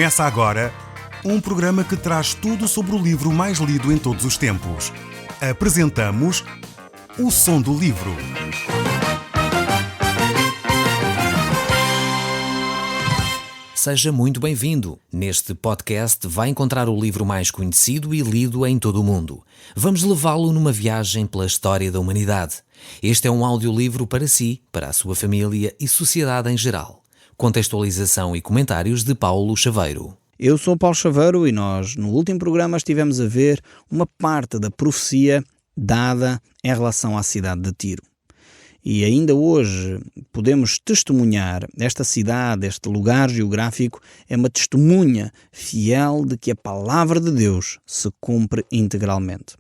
Começa agora um programa que traz tudo sobre o livro mais lido em todos os tempos. Apresentamos O Som do Livro. Seja muito bem-vindo. Neste podcast vai encontrar o livro mais conhecido e lido em todo o mundo. Vamos levá-lo numa viagem pela história da humanidade. Este é um audiolivro para si, para a sua família e sociedade em geral. Contextualização e comentários de Paulo Chaveiro. Eu sou Paulo Chaveiro e nós, no último programa, estivemos a ver uma parte da profecia dada em relação à cidade de Tiro. E ainda hoje podemos testemunhar esta cidade, este lugar geográfico, é uma testemunha fiel de que a palavra de Deus se cumpre integralmente.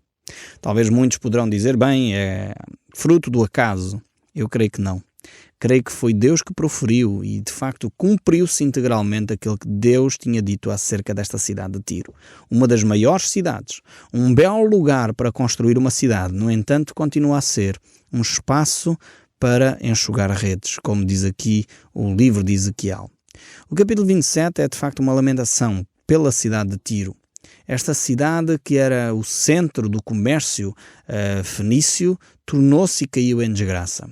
Talvez muitos poderão dizer, bem, é fruto do acaso. Eu creio que não. Creio que foi Deus que proferiu e, de facto, cumpriu-se integralmente aquilo que Deus tinha dito acerca desta cidade de Tiro. Uma das maiores cidades, um belo lugar para construir uma cidade, no entanto, continua a ser um espaço para enxugar redes, como diz aqui o livro de Ezequiel. O capítulo 27 é, de facto, uma lamentação pela cidade de Tiro. Esta cidade, que era o centro do comércio fenício, tornou-se e caiu em desgraça.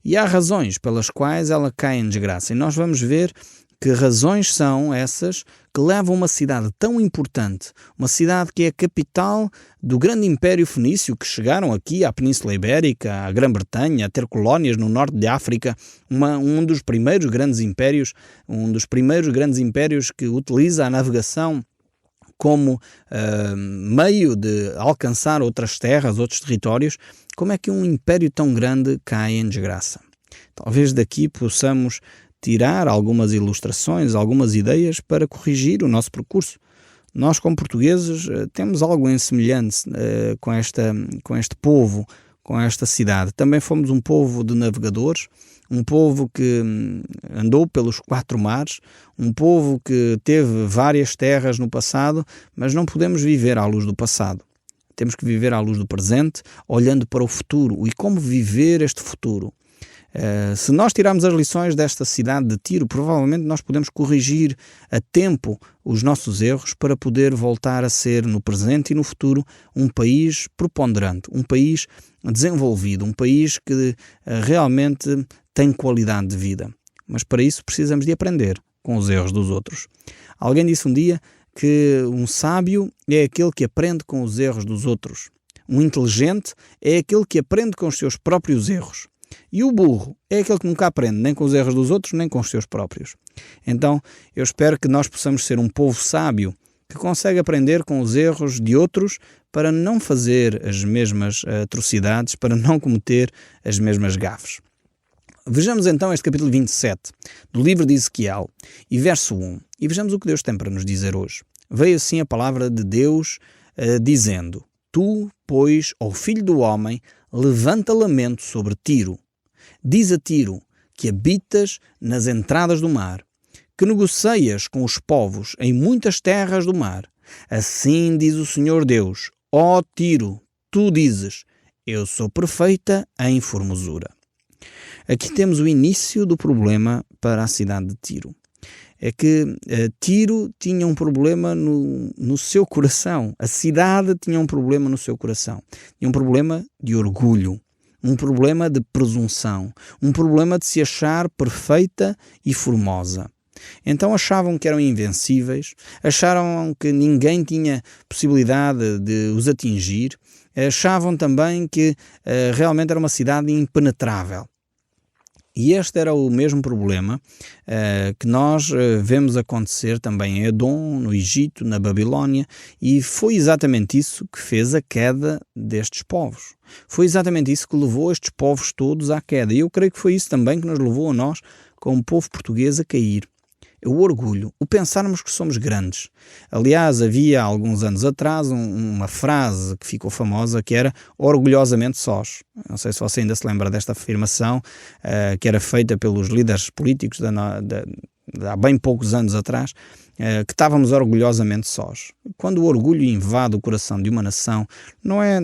E há razões pelas quais ela cai em desgraça. E nós vamos ver que razões são essas que levam uma cidade tão importante, uma cidade que é a capital do grande império fenício, que chegaram aqui à Península Ibérica, à Grã-Bretanha, a ter colónias no norte de África, um dos primeiros grandes impérios que utiliza a navegação como meio de alcançar outras terras, outros territórios. Como é que um império tão grande cai em desgraça? Talvez daqui possamos tirar algumas ilustrações, algumas ideias para corrigir o nosso percurso. Nós, como portugueses, temos algo em semelhante com este povo, com esta cidade. Também fomos um povo de navegadores, um povo que andou pelos 4 mares, um povo que teve várias terras no passado, mas não podemos viver à luz do passado. Temos que viver à luz do presente, olhando para o futuro. E como viver este futuro? Se nós tirarmos as lições desta cidade de Tiro, provavelmente nós podemos corrigir a tempo os nossos erros para poder voltar a ser, no presente e no futuro, um país preponderante, um país desenvolvido, um país que realmente tem qualidade de vida. Mas para isso precisamos de aprender com os erros dos outros. Alguém disse um dia que um sábio é aquele que aprende com os erros dos outros. Um inteligente é aquele que aprende com os seus próprios erros. E o burro é aquele que nunca aprende nem com os erros dos outros, nem com os seus próprios. Então, eu espero que nós possamos ser um povo sábio, que consegue aprender com os erros de outros para não fazer as mesmas atrocidades, para não cometer as mesmas gafes. Vejamos então este capítulo 27 do livro de Ezequiel e verso 1. E vejamos o que Deus tem para nos dizer hoje. Veio assim a palavra de Deus dizendo: Tu, pois, ó filho do homem, levanta lamento sobre Tiro. Diz a Tiro que habitas nas entradas do mar, que negocias com os povos em muitas terras do mar. Assim diz o Senhor Deus: Ó Tiro, tu dizes, eu sou perfeita em formosura. Aqui temos o início do problema para a cidade de Tiro. É que Tiro tinha um problema no seu coração. A cidade tinha um problema no seu coração. Tinha um problema de orgulho, um problema de presunção, um problema de se achar perfeita e formosa. Então achavam que eram invencíveis, acharam que ninguém tinha possibilidade de os atingir, achavam também que realmente era uma cidade impenetrável. E este era o mesmo problema que nós vemos acontecer também em Edom, no Egito, na Babilónia, e foi exatamente isso que fez a queda destes povos. Foi exatamente isso que levou estes povos todos à queda. E eu creio que foi isso também que nos levou a nós, como povo português, a cair. O orgulho, o pensarmos que somos grandes. Aliás, havia alguns anos atrás uma frase que ficou famosa que era orgulhosamente sós. Não sei se você ainda se lembra desta afirmação que era feita pelos líderes políticos há bem poucos anos atrás, que estávamos orgulhosamente sós. Quando o orgulho invade o coração de uma nação, não é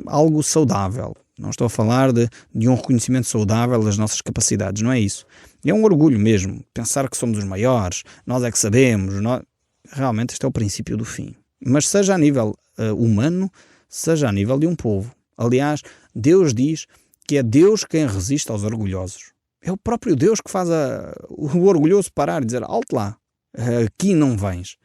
algo saudável. Não estou a falar de um reconhecimento saudável das nossas capacidades, não é isso. É um orgulho mesmo, pensar que somos os maiores, nós é que sabemos. realmente este é o princípio do fim. Mas seja a nível humano, seja a nível de um povo. Aliás, Deus diz que é Deus quem resiste aos orgulhosos. É o próprio Deus que faz o orgulhoso parar e dizer: alto lá, aqui não vens.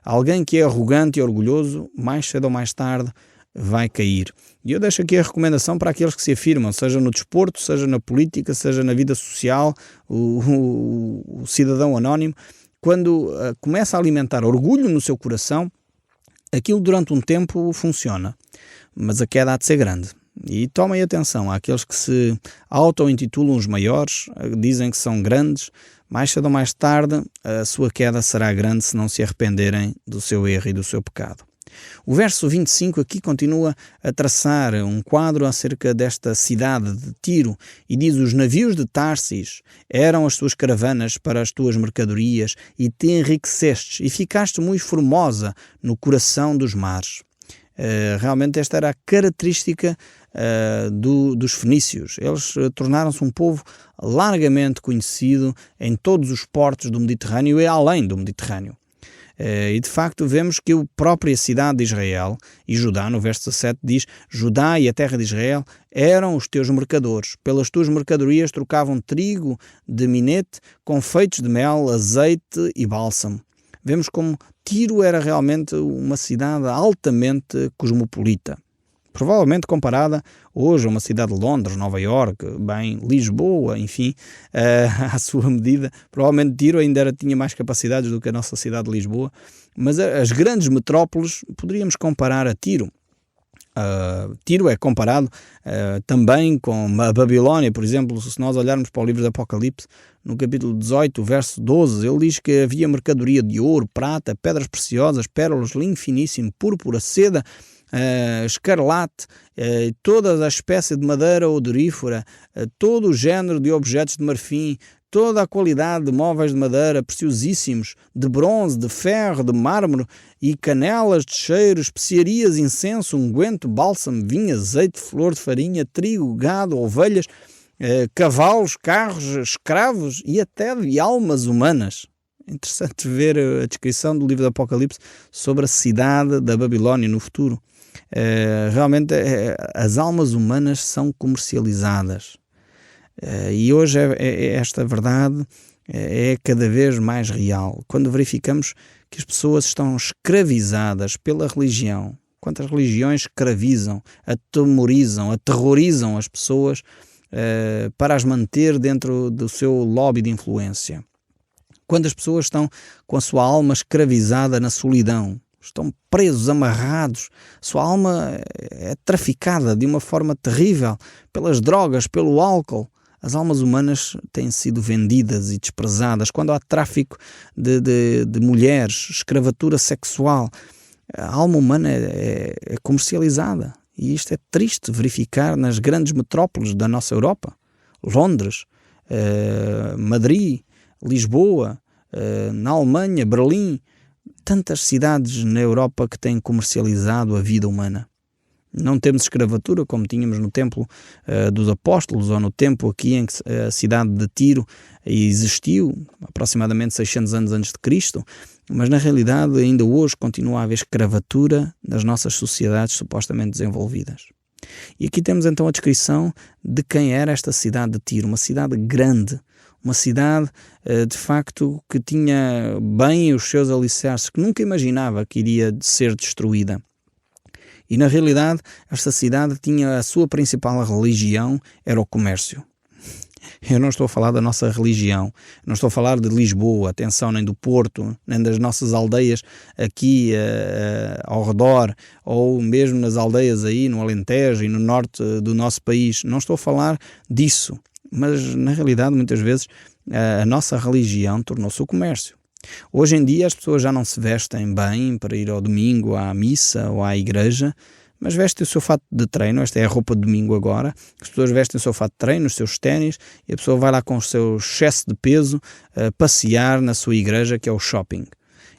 Alguém que é arrogante e orgulhoso, mais cedo ou mais tarde, vai cair. E eu deixo aqui a recomendação para aqueles que se afirmam, seja no desporto, seja na política, seja na vida social, o cidadão anónimo, quando começa a alimentar orgulho no seu coração, aquilo durante um tempo funciona, mas a queda há de ser grande. E tomem atenção, há aqueles que se auto-intitulam os maiores, dizem que são grandes, mais cedo ou mais tarde a sua queda será grande se não se arrependerem do seu erro e do seu pecado. O verso 25 aqui continua a traçar um quadro acerca desta cidade de Tiro e diz: os navios de Tarsis eram as tuas caravanas para as tuas mercadorias e te enriquecestes e ficaste muito formosa no coração dos mares. Realmente esta era a característica dos fenícios. Eles tornaram-se um povo largamente conhecido em todos os portos do Mediterrâneo e além do Mediterrâneo. E de facto vemos que a própria cidade de Israel e Judá, no verso 17 diz: Judá e a terra de Israel eram os teus mercadores, pelas tuas mercadorias trocavam trigo de minete com feitos de mel, azeite e bálsamo. Vemos como Tiro era realmente uma cidade altamente cosmopolita. Provavelmente comparada hoje a uma cidade de Londres, Nova Iorque, bem, Lisboa, enfim, à sua medida. Provavelmente Tiro ainda tinha mais capacidades do que a nossa cidade de Lisboa, mas as grandes metrópoles poderíamos comparar a Tiro. Tiro é comparado também com a Babilónia, por exemplo. Se nós olharmos para o livro do Apocalipse, no capítulo 18, verso 12, ele diz que havia mercadoria de ouro, prata, pedras preciosas, pérolas, linho finíssimo, púrpura, seda, escarlate, toda a espécie de madeira odorífera, todo o género de objetos de marfim, toda a qualidade de móveis de madeira preciosíssimos, de bronze, de ferro, de mármore e canelas de cheiro, especiarias, incenso, unguento, bálsamo, vinho, azeite, flor de farinha, trigo, gado, ovelhas, cavalos, carros, escravos e até de almas humanas. É interessante ver a descrição do livro do Apocalipse sobre a cidade da Babilónia no futuro. Realmente as almas humanas são comercializadas. E hoje esta verdade é cada vez mais real. Quando verificamos que as pessoas estão escravizadas pela religião, quantas religiões escravizam, atemorizam, aterrorizam as pessoas para as manter dentro do seu lobby de influência. Quando as pessoas estão com a sua alma escravizada na solidão, estão presos, amarrados, sua alma é traficada de uma forma terrível pelas drogas, pelo álcool. As almas humanas têm sido vendidas e desprezadas. Quando há tráfico de mulheres, escravatura sexual, a alma humana é comercializada. E isto é triste verificar nas grandes metrópoles da nossa Europa. Londres, Madrid, Lisboa, na Alemanha, Berlim, tantas cidades na Europa que têm comercializado a vida humana. Não temos escravatura como tínhamos no tempo dos apóstolos ou no tempo aqui em que a cidade de Tiro existiu, aproximadamente 600 anos antes de Cristo, mas na realidade ainda hoje continua a haver escravatura nas nossas sociedades supostamente desenvolvidas. E aqui temos então a descrição de quem era esta cidade de Tiro, uma cidade grande, uma cidade de facto que tinha bem os seus alicerces, que nunca imaginava que iria ser destruída. E na realidade esta cidade tinha a sua principal religião, era o comércio. Eu não estou a falar da nossa religião, não estou a falar de Lisboa, atenção, nem do Porto, nem das nossas aldeias aqui ao redor, ou mesmo nas aldeias aí no Alentejo e no norte do nosso país. Não estou a falar disso, mas na realidade muitas vezes a nossa religião tornou-se o comércio. Hoje em dia as pessoas já não se vestem bem para ir ao domingo à missa ou à igreja, mas vestem o seu fato de treino. Esta é a roupa de domingo agora. As pessoas vestem o seu fato de treino, os seus ténis, e a pessoa vai lá com o seu excesso de peso passear na sua igreja, que é o shopping.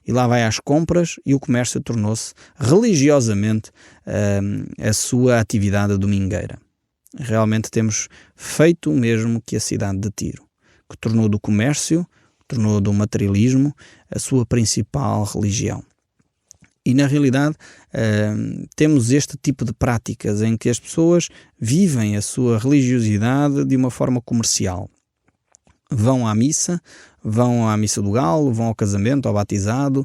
E lá vai às compras e o comércio tornou-se religiosamente a sua atividade domingueira. Realmente temos feito o mesmo que a cidade de Tiro, que tornou do comércio tornou do materialismo a sua principal religião. E na realidade temos este tipo de práticas em que as pessoas vivem a sua religiosidade de uma forma comercial. Vão à missa do galo, vão ao casamento, ao batizado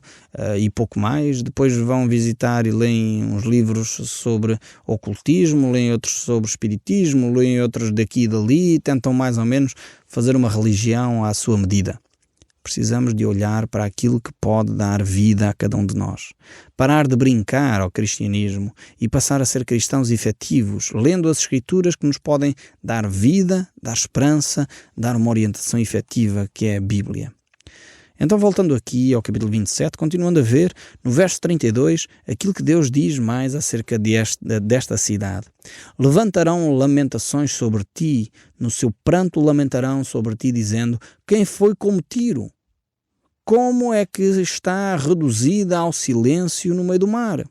e pouco mais. Depois vão visitar e leem uns livros sobre ocultismo, leem outros sobre espiritismo, leem outros daqui e dali e tentam mais ou menos fazer uma religião à sua medida. Precisamos de olhar para aquilo que pode dar vida a cada um de nós. Parar de brincar ao cristianismo e passar a ser cristãos efetivos, lendo as Escrituras que nos podem dar vida, dar esperança, dar uma orientação efetiva que é a Bíblia. Então, voltando aqui ao capítulo 27, continuando a ver, no verso 32, aquilo que Deus diz mais acerca desta cidade. Levantarão lamentações sobre ti, no seu pranto lamentarão sobre ti, dizendo, quem foi como Tiro? Como é que está reduzida ao silêncio no meio do mar?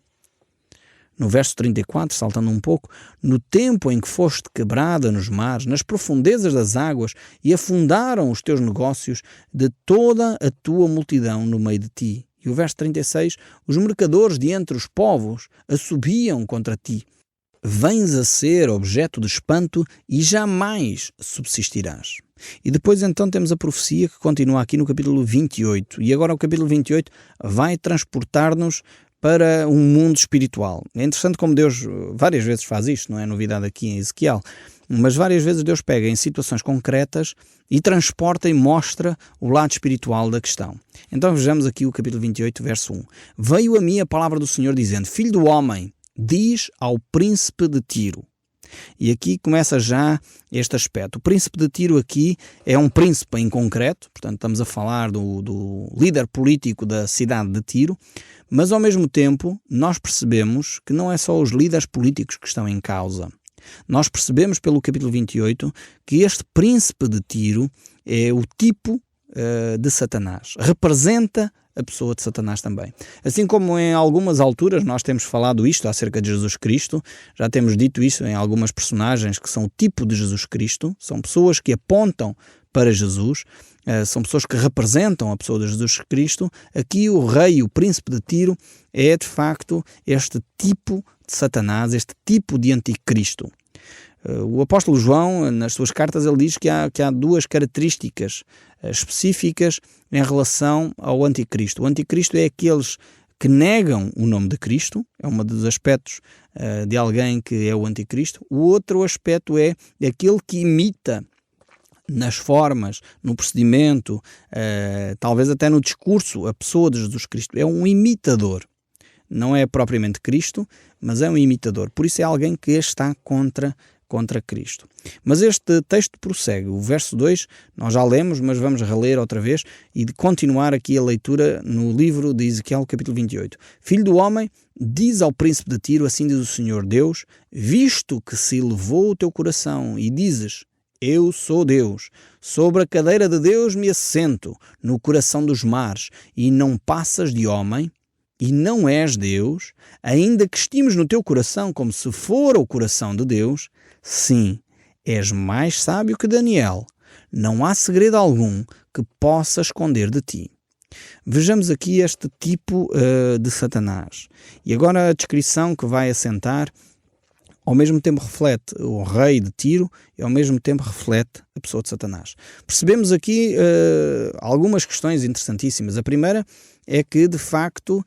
No verso 34, saltando um pouco, no tempo em que foste quebrada nos mares, nas profundezas das águas, e afundaram os teus negócios de toda a tua multidão no meio de ti. E o verso 36, os mercadores de entre os povos assobiam contra ti. Vens a ser objeto de espanto e jamais subsistirás. E depois então temos a profecia que continua aqui no capítulo 28. E agora o capítulo 28 vai transportar-nos para um mundo espiritual. É interessante como Deus várias vezes faz isto, não é novidade aqui em Ezequiel, mas várias vezes Deus pega em situações concretas e transporta e mostra o lado espiritual da questão. Então vejamos aqui o capítulo 28, verso 1. Veio a mim a palavra do Senhor dizendo, filho do homem, diz ao príncipe de Tiro. E aqui começa já este aspecto. O príncipe de Tiro aqui é um príncipe em concreto, portanto estamos a falar do líder político da cidade de Tiro, mas ao mesmo tempo nós percebemos que não é só os líderes políticos que estão em causa. Nós percebemos pelo capítulo 28 que este príncipe de Tiro é o tipo de Satanás, representa a pessoa de Satanás também. Assim como em algumas alturas nós temos falado isto acerca de Jesus Cristo, já temos dito isso em algumas personagens que são o tipo de Jesus Cristo, são pessoas que apontam para Jesus, são pessoas que representam a pessoa de Jesus Cristo. Aqui o rei, o príncipe de Tiro, é de facto este tipo de Satanás, este tipo de anticristo. O apóstolo João, nas suas cartas, ele diz que há duas características específicas em relação ao anticristo. O anticristo é aqueles que negam o nome de Cristo, é um dos aspectos de alguém que é o anticristo. O outro aspecto é aquele que imita nas formas, no procedimento, talvez até no discurso, a pessoa de Jesus Cristo. É um imitador. Não é propriamente Cristo, mas é um imitador. Por isso é alguém que está contra Cristo. Mas este texto prossegue. O verso 2 nós já lemos, mas vamos reler outra vez e de continuar aqui a leitura no livro de Ezequiel, capítulo 28. Filho do homem, diz ao príncipe de Tiro, assim diz o Senhor Deus, visto que se elevou o teu coração e dizes, eu sou Deus, sobre a cadeira de Deus me assento, no coração dos mares, e não passas de homem, e não és Deus, ainda que estimes no teu coração como se fora o coração de Deus, sim, és mais sábio que Daniel. Não há segredo algum que possa esconder de ti. Vejamos aqui este tipo de Satanás. E agora a descrição que vai assentar ao mesmo tempo reflete o rei de Tiro e ao mesmo tempo reflete a pessoa de Satanás. Percebemos aqui algumas questões interessantíssimas. A primeira é que, de facto,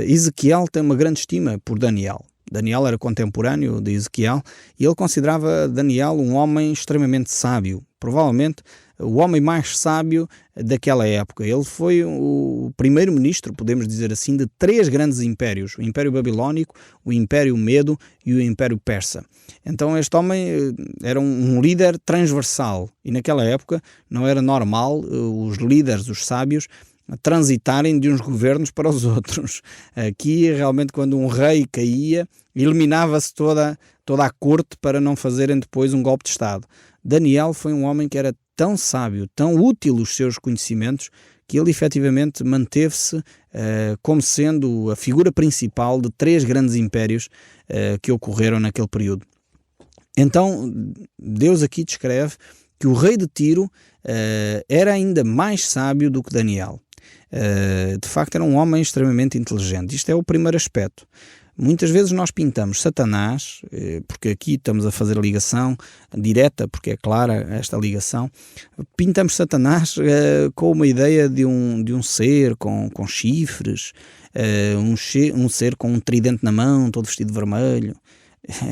Ezequiel tem uma grande estima por Daniel. Daniel era contemporâneo de Ezequiel e ele considerava Daniel um homem extremamente sábio, provavelmente o homem mais sábio daquela época. Ele foi o primeiro-ministro, podemos dizer assim, de 3 grandes impérios, o Império Babilónico, o Império Medo e o Império Persa. Então este homem era um líder transversal e naquela época não era normal os líderes, os sábios, transitarem de uns governos para os outros. Aqui, realmente, quando um rei caía, eliminava-se toda a corte para não fazerem depois um golpe de Estado. Daniel foi um homem que era tão sábio, tão útil os seus conhecimentos, que ele efetivamente manteve-se como sendo a figura principal de 3 grandes impérios que ocorreram naquele período. Então, Deus aqui descreve que o rei de Tiro era ainda mais sábio do que Daniel. De facto, era um homem extremamente inteligente. Isto é o primeiro aspecto. Muitas vezes nós pintamos Satanás, porque aqui estamos a fazer a ligação direta, porque é clara esta ligação, pintamos Satanás com uma ideia de um ser com chifres, um ser com um tridente na mão, todo vestido de vermelho.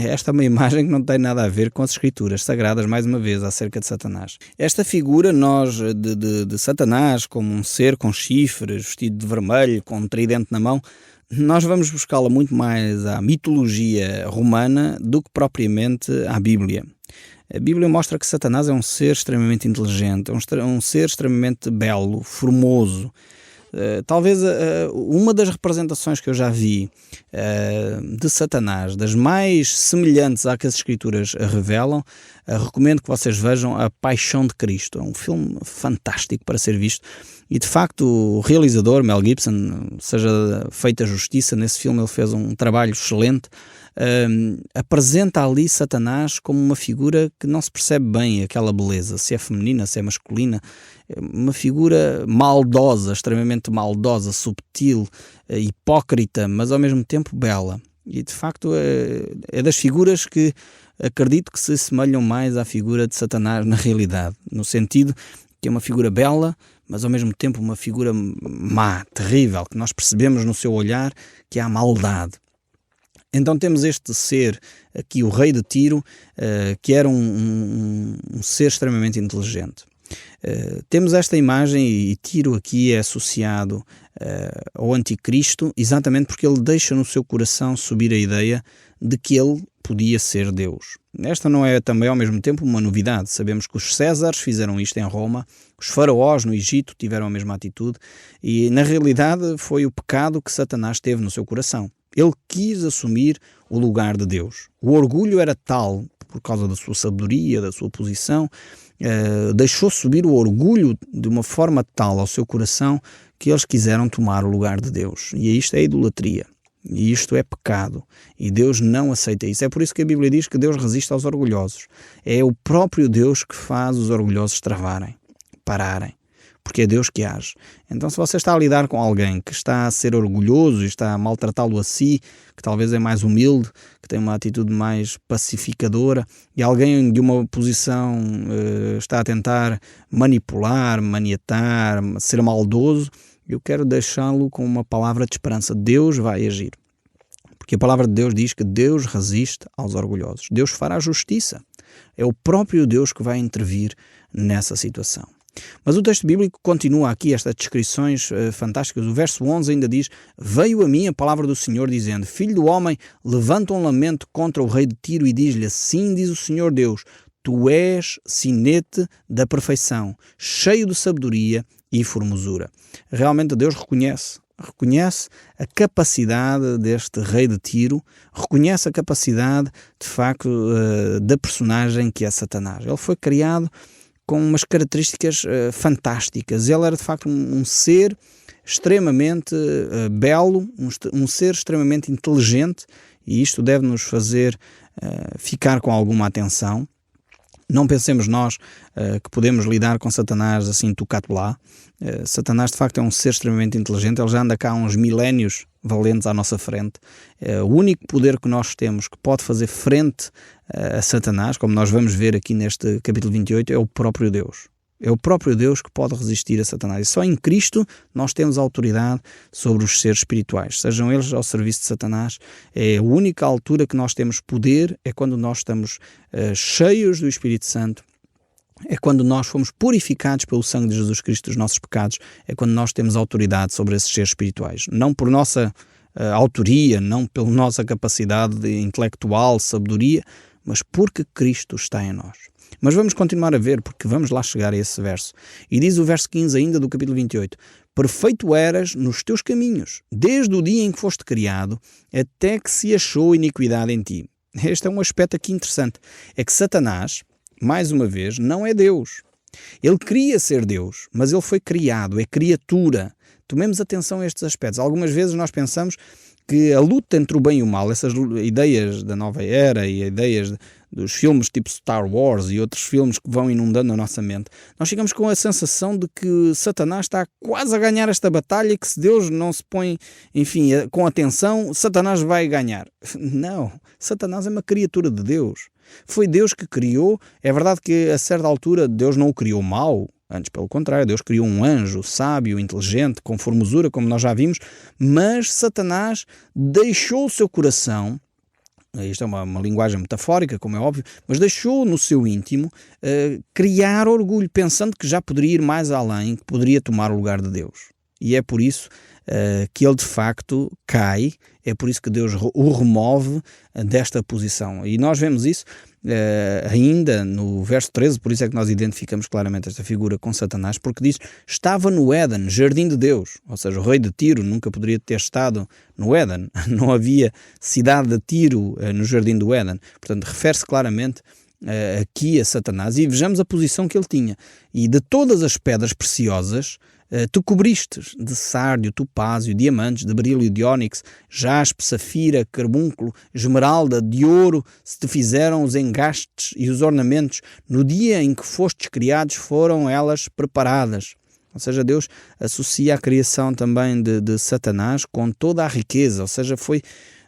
Esta é uma imagem que não tem nada a ver com as escrituras sagradas, mais uma vez, acerca de Satanás. Esta figura de Satanás como um ser com chifres, vestido de vermelho, com um tridente na mão, nós vamos buscá-la muito mais à mitologia romana do que propriamente à Bíblia. A Bíblia mostra que Satanás é um ser extremamente inteligente, um ser extremamente belo, formoso. Talvez uma das representações que eu já vi de Satanás, das mais semelhantes à que as Escrituras revelam, recomendo que vocês vejam A Paixão de Cristo. É um filme fantástico para ser visto. E de facto o realizador, Mel Gibson, seja feita justiça, nesse filme ele fez um trabalho excelente, apresenta ali Satanás como uma figura que não se percebe bem aquela beleza, se é feminina, se é masculina, uma figura maldosa, extremamente maldosa, subtil, hipócrita, mas ao mesmo tempo bela. E de facto é das figuras que acredito que se assemelham mais à figura de Satanás na realidade, no sentido que é uma figura bela, mas ao mesmo tempo uma figura má, terrível, que nós percebemos no seu olhar que há maldade. Então temos este ser aqui, o rei de Tiro, que era um ser extremamente inteligente. Temos esta imagem, e Tiro aqui é associado ao anticristo, exatamente porque ele deixa no seu coração subir a ideia de que ele podia ser Deus. Esta não é também ao mesmo tempo uma novidade. Sabemos que os Césares fizeram isto em Roma, os faraós no Egito tiveram a mesma atitude, e na realidade foi o pecado que Satanás teve no seu coração. Ele quis assumir o lugar de Deus. O orgulho era tal, por causa da sua sabedoria, da sua posição, deixou subir o orgulho de uma forma tal ao seu coração que eles quiseram tomar o lugar de Deus. E isto é idolatria. E isto é pecado. E Deus não aceita isso. É por isso que a Bíblia diz que Deus resiste aos orgulhosos. É o próprio Deus que faz os orgulhosos travarem, pararem. Porque é Deus que age. Então, se você está a lidar com alguém que está a ser orgulhoso e está a maltratá-lo a si, que talvez é mais humilde, que tem uma atitude mais pacificadora, e alguém de uma posição está a tentar manipular, maniatar, ser maldoso, eu quero deixá-lo com uma palavra de esperança. Deus vai agir. Porque a palavra de Deus diz que Deus resiste aos orgulhosos. Deus fará justiça. É o próprio Deus que vai intervir nessa situação. Mas o texto bíblico continua aqui estas descrições fantásticas. O verso 11 ainda diz: veio a mim a palavra do Senhor dizendo, filho do homem, levanta um lamento contra o rei de Tiro e diz-lhe, assim diz o Senhor Deus, tu és sinete da perfeição, cheio de sabedoria e formosura. Realmente Deus reconhece a capacidade deste rei de Tiro, reconhece a capacidade de facto da personagem que é Satanás. Ele foi criado com umas características fantásticas. Ele era de facto um ser extremamente belo, um ser extremamente inteligente, e isto deve nos fazer ficar com alguma atenção. Não pensemos nós que podemos lidar com Satanás assim tocado lá. Satanás de facto é um ser extremamente inteligente, ele já anda cá há uns milénios valentes à nossa frente. O único poder que nós temos que pode fazer frente a Satanás, como nós vamos ver aqui neste capítulo 28, é o próprio Deus. É o próprio Deus que pode resistir a Satanás. E só em Cristo nós temos autoridade sobre os seres espirituais, sejam eles ao serviço de Satanás. É a única altura que nós temos poder, é quando nós estamos cheios do Espírito Santo, é quando nós fomos purificados pelo sangue de Jesus Cristo dos nossos pecados, é quando nós temos autoridade sobre esses seres espirituais. Não por nossa autoria, não pela nossa capacidade intelectual, sabedoria, mas porque Cristo está em nós. Mas vamos continuar a ver, porque vamos lá chegar a esse verso. E diz o verso 15 ainda do capítulo 28, perfeito eras nos teus caminhos, desde o dia em que foste criado, até que se achou iniquidade em ti. Este é um aspecto aqui interessante. É que Satanás, mais uma vez, não é Deus. Ele queria ser Deus, mas ele foi criado, é criatura. Tomemos atenção a estes aspectos. Algumas vezes nós pensamos que a luta entre o bem e o mal, essas ideias da nova era e ideias dos filmes tipo Star Wars e outros filmes que vão inundando a nossa mente, nós ficamos com a sensação de que Satanás está quase a ganhar esta batalha e que se Deus não se põe, enfim, com atenção, Satanás vai ganhar. Não, Satanás é uma criatura de Deus. Foi Deus que criou. É verdade que a certa altura Deus não o criou mau, antes pelo contrário, Deus criou um anjo sábio, inteligente, com formosura, como nós já vimos, mas Satanás deixou o seu coração, isto é uma linguagem metafórica, como é óbvio, mas deixou no seu íntimo criar orgulho, pensando que já poderia ir mais além, que poderia tomar o lugar de Deus. E é por isso que ele de facto cai, é por isso que Deus o remove desta posição. E nós vemos isso ainda no verso 13, por isso é que nós identificamos claramente esta figura com Satanás, porque diz, estava no Éden, jardim de Deus, ou seja, o rei de Tiro nunca poderia ter estado no Éden, não havia cidade de Tiro no jardim do Éden, portanto refere-se claramente aqui a Satanás, e vejamos a posição que ele tinha, e de todas as pedras preciosas tu cobristes de sárdio, topázio, diamantes, de berílio, de ónix, jaspe, safira, carbúnculo, esmeralda, de ouro, se te fizeram os engastes e os ornamentos. No dia em que fostes criados foram elas preparadas. Ou seja, Deus associa a criação também de Satanás com toda a riqueza, ou seja, foi,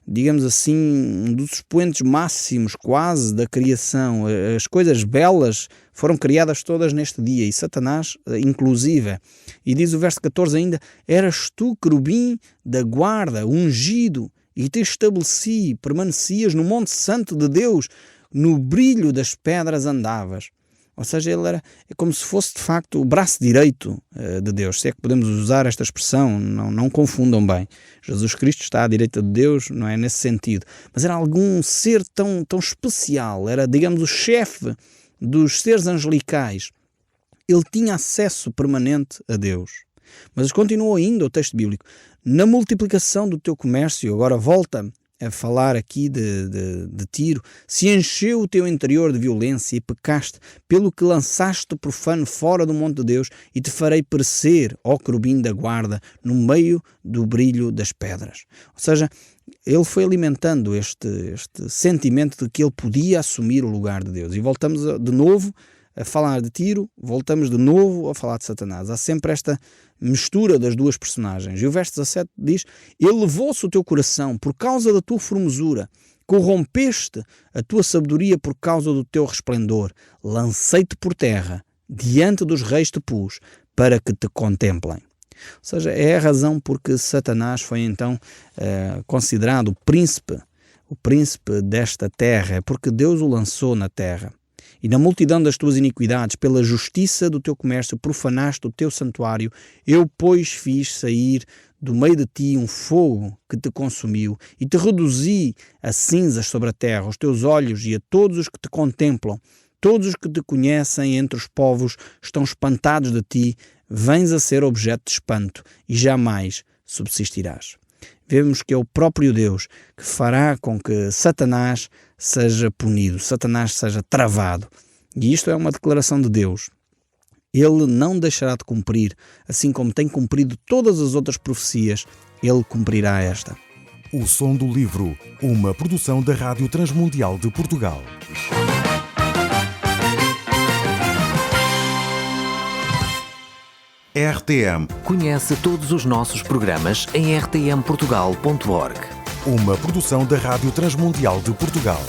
digamos assim, um dos expoentes máximos quase da criação. As coisas belas foram criadas todas neste dia, e Satanás inclusive. E diz o verso 14 ainda, eras tu querubim da guarda, ungido, e te estabeleci, permanecias no monte santo de Deus, no brilho das pedras andavas. Ou seja, ele é como se fosse de facto o braço direito de Deus, se é que podemos usar esta expressão, não confundam bem. Jesus Cristo está à direita de Deus, não é nesse sentido, mas era algum ser tão especial, era, digamos, o chefe dos seres angelicais. Ele tinha acesso permanente a Deus. Mas continua ainda o texto bíblico, na multiplicação do teu comércio, agora volta a falar aqui de Tiro, se encheu o teu interior de violência e pecaste, pelo que lançaste o profano fora do monte de Deus, e te farei perecer, ó querubim da guarda, no meio do brilho das pedras. Ou seja, ele foi alimentando este sentimento de que ele podia assumir o lugar de Deus. E voltamos de novo a falar de Tiro, voltamos de novo a falar de Satanás. Há sempre esta mistura das duas personagens. E o verso 17 diz, elevou-se o teu coração por causa da tua formosura, corrompeste a tua sabedoria por causa do teu resplendor, lancei-te por terra, diante dos reis te pus, para que te contemplem. Ou seja, é a razão porque Satanás foi então considerado o príncipe desta terra, é porque Deus o lançou na terra. E na multidão das tuas iniquidades, pela justiça do teu comércio, profanaste o teu santuário. Eu, pois, fiz sair do meio de ti um fogo que te consumiu e te reduzi a cinzas sobre a terra, os teus olhos e a todos os que te contemplam. Todos os que te conhecem entre os povos estão espantados de ti, vens a ser objeto de espanto e jamais subsistirás. Vemos que é o próprio Deus que fará com que Satanás seja punido, Satanás seja travado. E isto é uma declaração de Deus. Ele não deixará de cumprir, assim como tem cumprido todas as outras profecias, ele cumprirá esta. O Som do Livro, uma produção da Rádio Transmundial de Portugal. RTM. Conhece todos os nossos programas em rtmportugal.org. Uma produção da Rádio Transmundial de Portugal.